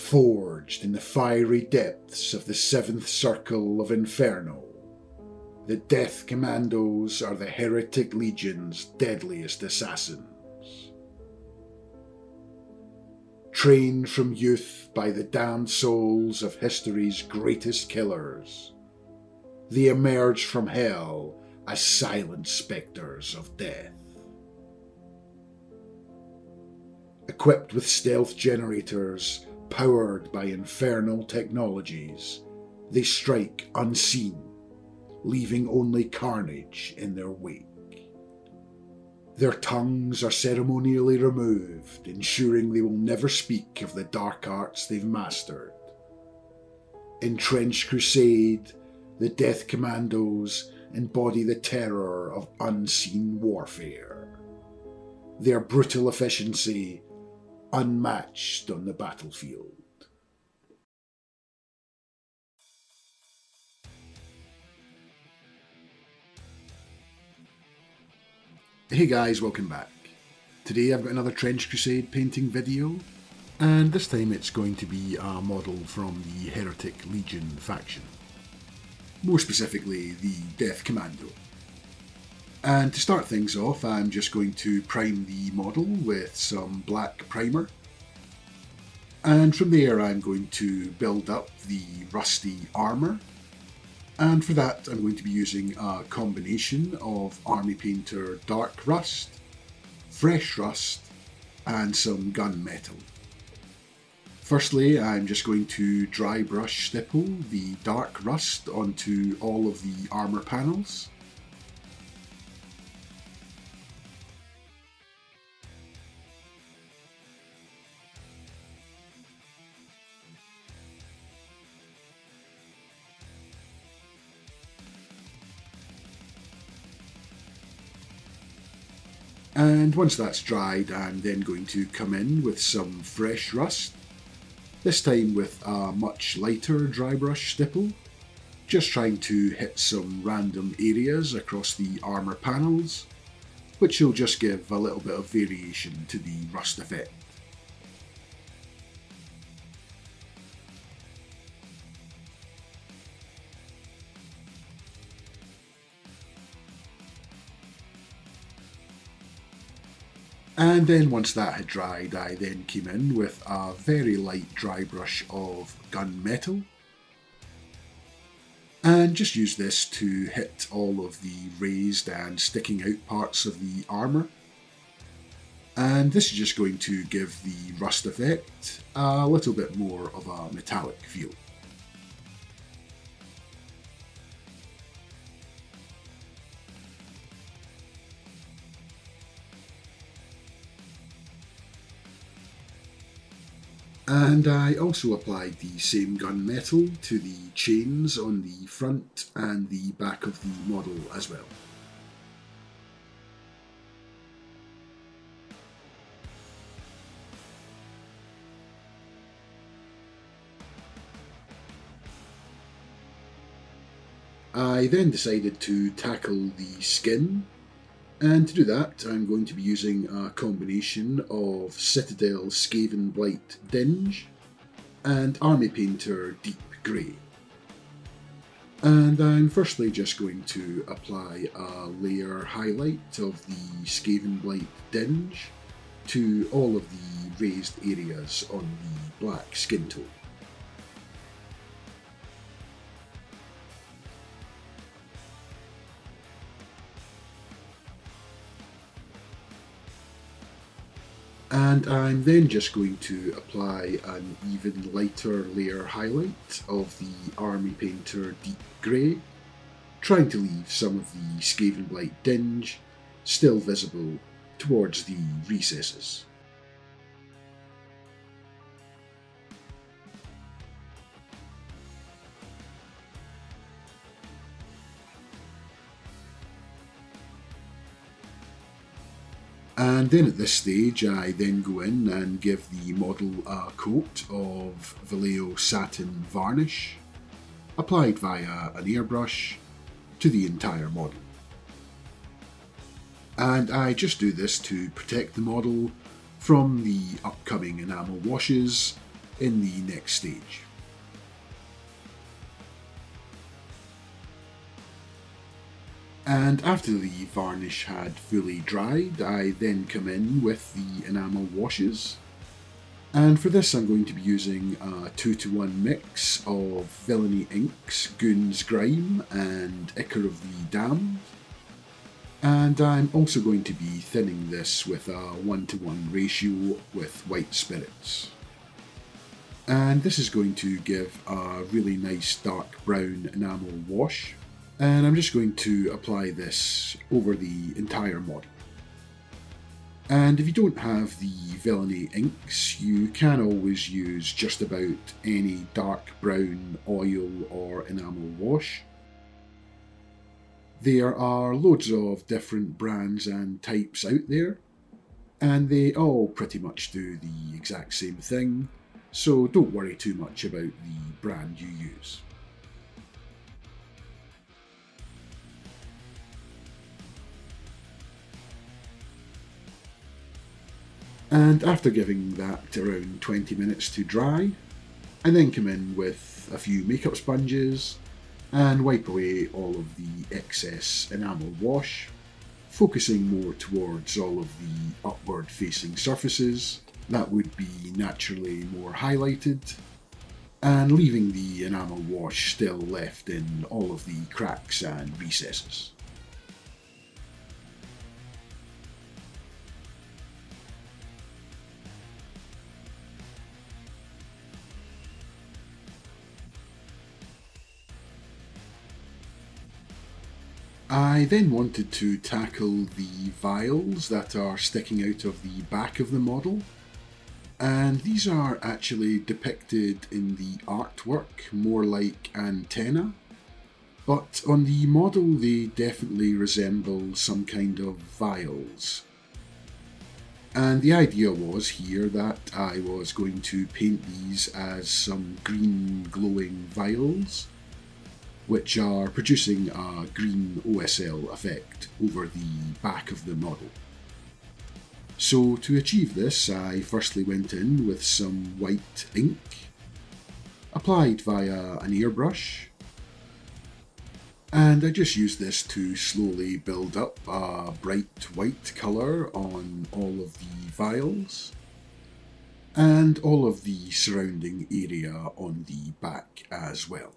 Forged in the fiery depths of the 7th Circle of Inferno, the Death Commandos are the Heretic Legion's deadliest assassins. Trained from youth by the damned souls of history's greatest killers, they emerge from hell as silent spectres of death. Equipped with stealth generators powered by infernal technologies, they strike unseen, leaving only carnage in their wake. Their tongues are ceremonially removed, ensuring they will never speak of the dark arts they've mastered. In Trench Crusade, the Death Commandos embody the terror of unseen warfare. Their brutal efficiency unmatched on the battlefield. Hey guys, welcome back. Today I've got another Trench Crusade painting video, and this time it's going to be a model from the Heretic Legion Faction. More specifically, the Death Commando. And to start things off, I'm just going to prime the model with some black primer. And from there I'm going to build up the rusty armour. And for that I'm going to be using a combination of Army Painter Dark Rust, Fresh Rust, and some gunmetal. Firstly, I'm just going to dry brush stipple the Dark Rust onto all of the armour panels. And once that's dried, I'm then going to come in with some fresh rust, this time with a much lighter dry brush stipple, just trying to hit some random areas across the armour panels, which will just give a little bit of variation to the rust effect. And then once that had dried, I then came in with a very light dry brush of gunmetal, and just used this to hit all of the raised and sticking out parts of the armour. And this is just going to give the rust effect a little bit more of a metallic feel. And I also applied the same gunmetal to the chains on the front and the back of the model as well. I then decided to tackle the skin. And to do that, I'm going to be using a combination of Citadel Skaven Blight Dinge and Army Painter Deep Grey. And I'm firstly just going to apply a layer highlight of the Skaven Blight Dinge to all of the raised areas on the black skin tone. And I'm then just going to apply an even lighter layer highlight of the Army Painter Deep Grey, trying to leave some of the Skaven Blight Dinge still visible towards the recesses. And then at this stage I then go in and give the model a coat of Vallejo Satin Varnish, applied via an airbrush to the entire model. And I just do this to protect the model from the upcoming enamel washes in the next stage. And after the varnish had fully dried, I then come in with the enamel washes. And for this I'm going to be using a 2-to-1 mix of Villainy inks, Goon's Grime and Ichor of the Damned. And I'm also going to be thinning this with a 1-to-1 ratio with white spirits. And this is going to give a really nice dark brown enamel wash. And I'm just going to apply this over the entire model. And if you don't have the Villainy inks, you can always use just about any dark brown oil or enamel wash. There are loads of different brands and types out there, and they all pretty much do the exact same thing, so don't worry too much about the brand you use. And after giving that around 20 minutes to dry, I then come in with a few makeup sponges and wipe away all of the excess enamel wash, focusing more towards all of the upward facing surfaces that would be naturally more highlighted, and leaving the enamel wash still left in all of the cracks and recesses. I then wanted to tackle the vials that are sticking out of the back of the model, and these are actually depicted in the artwork more like antennae, but on the model they definitely resemble some kind of vials. And the idea was here that I was going to paint these as some green glowing vials, which are producing a green OSL effect over the back of the model. So to achieve this, I firstly went in with some white ink, applied via an airbrush, and I just used this to slowly build up a bright white colour on all of the vials, and all of the surrounding area on the back as well.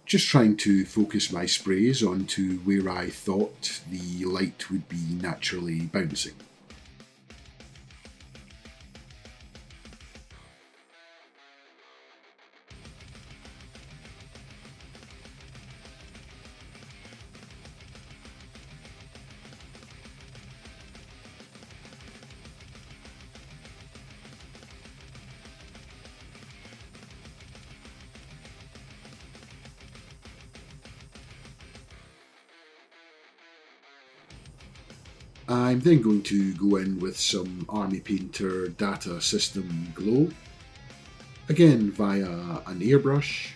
Just trying to focus my sprays onto where I thought the light would be naturally bouncing. I'm then going to go in with some Army Painter Data System Glow, again via an airbrush,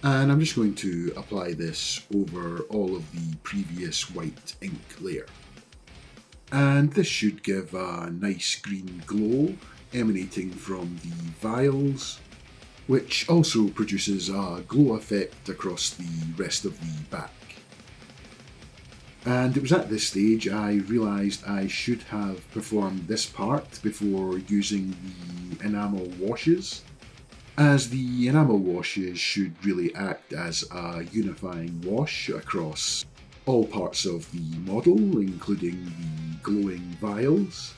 and I'm just going to apply this over all of the previous white ink layer. And this should give a nice green glow emanating from the vials, which also produces a glow effect across the rest of the back. And it was at this stage I realised I should have performed this part before using the enamel washes, as the enamel washes should really act as a unifying wash across all parts of the model, including the glowing vials.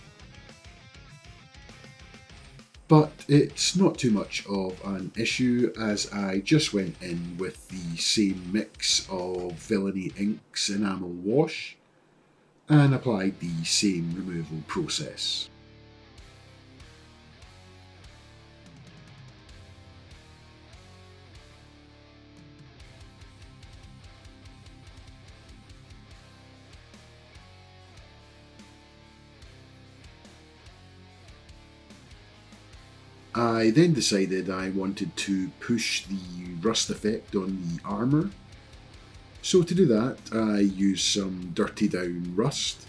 But it's not too much of an issue, as I just went in with the same mix of Villainy inks enamel wash and applied the same removal process. I then decided I wanted to push the rust effect on the armour. So to do that, I used some Dirty Down Rust,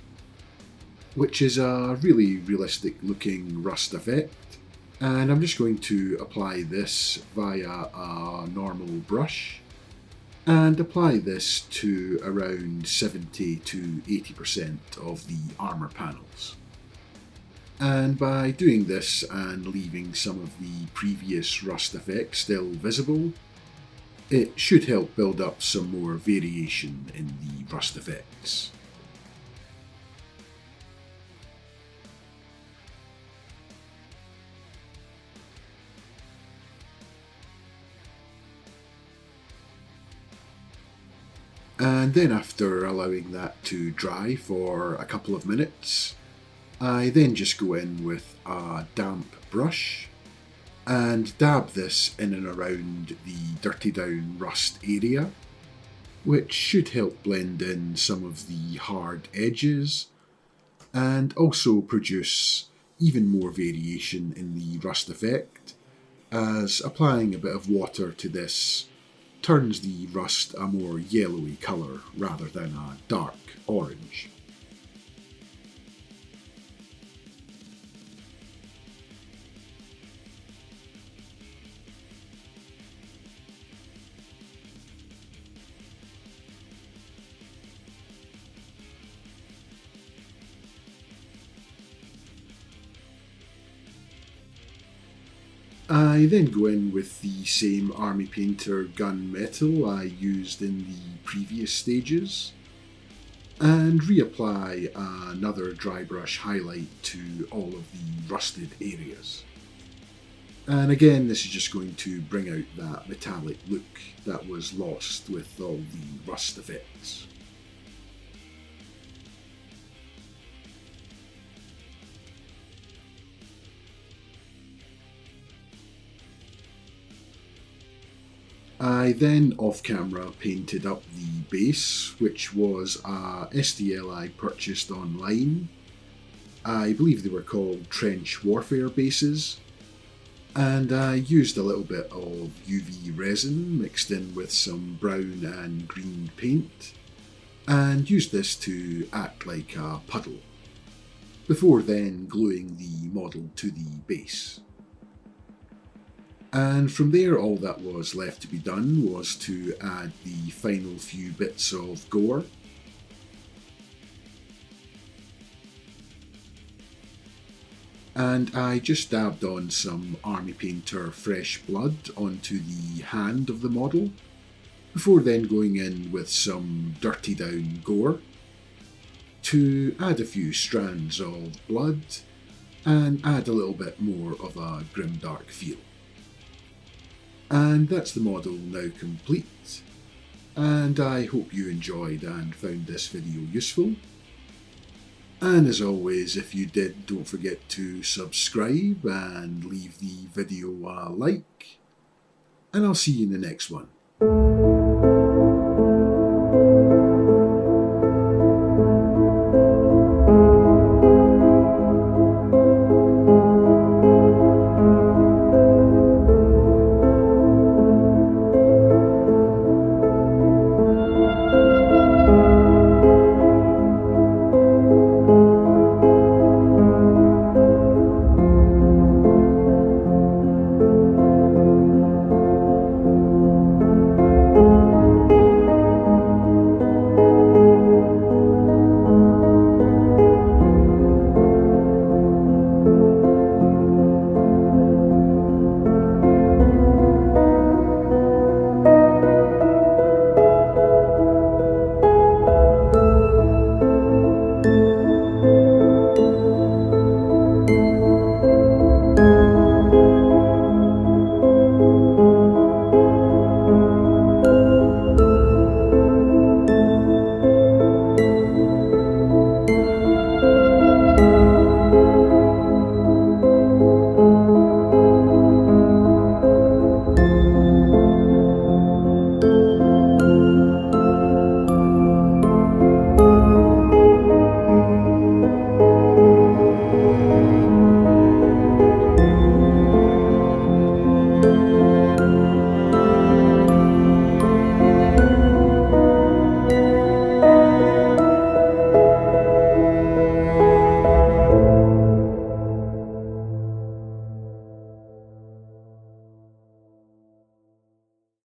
which is a really realistic looking rust effect, And I'm just going to apply this via a normal brush and apply this to around 70 to 80% of the armour panels. And by doing this and leaving some of the previous rust effects still visible, it should help build up some more variation in the rust effects. And then after allowing that to dry for a couple of minutes, I then just go in with a damp brush and dab this in and around the dirty down rust area, which should help blend in some of the hard edges and also produce even more variation in the rust effect, as applying a bit of water to this turns the rust a more yellowy colour rather than a dark orange. I then go in with the same Army Painter gunmetal I used in the previous stages and reapply another dry brush highlight to all of the rusted areas. And again, this is just going to bring out that metallic look that was lost with all the rust effects. I then off-camera painted up the base, which was a STL I purchased online. I believe they were called Trench Warfare bases, and I used a little bit of UV resin mixed in with some brown and green paint, and used this to act like a puddle, before then gluing the model to the base. And from there, all that was left to be done was to add the final few bits of gore. And I just dabbed on some Army Painter Fresh Blood onto the hand of the model, before then going in with some Dirty Down gore to add a few strands of blood and add a little bit more of a Grimdark feel. And that's the model now complete, and I hope you enjoyed and found this video useful. And as always, if you did, don't forget to subscribe and leave the video a like, and I'll see you in the next one.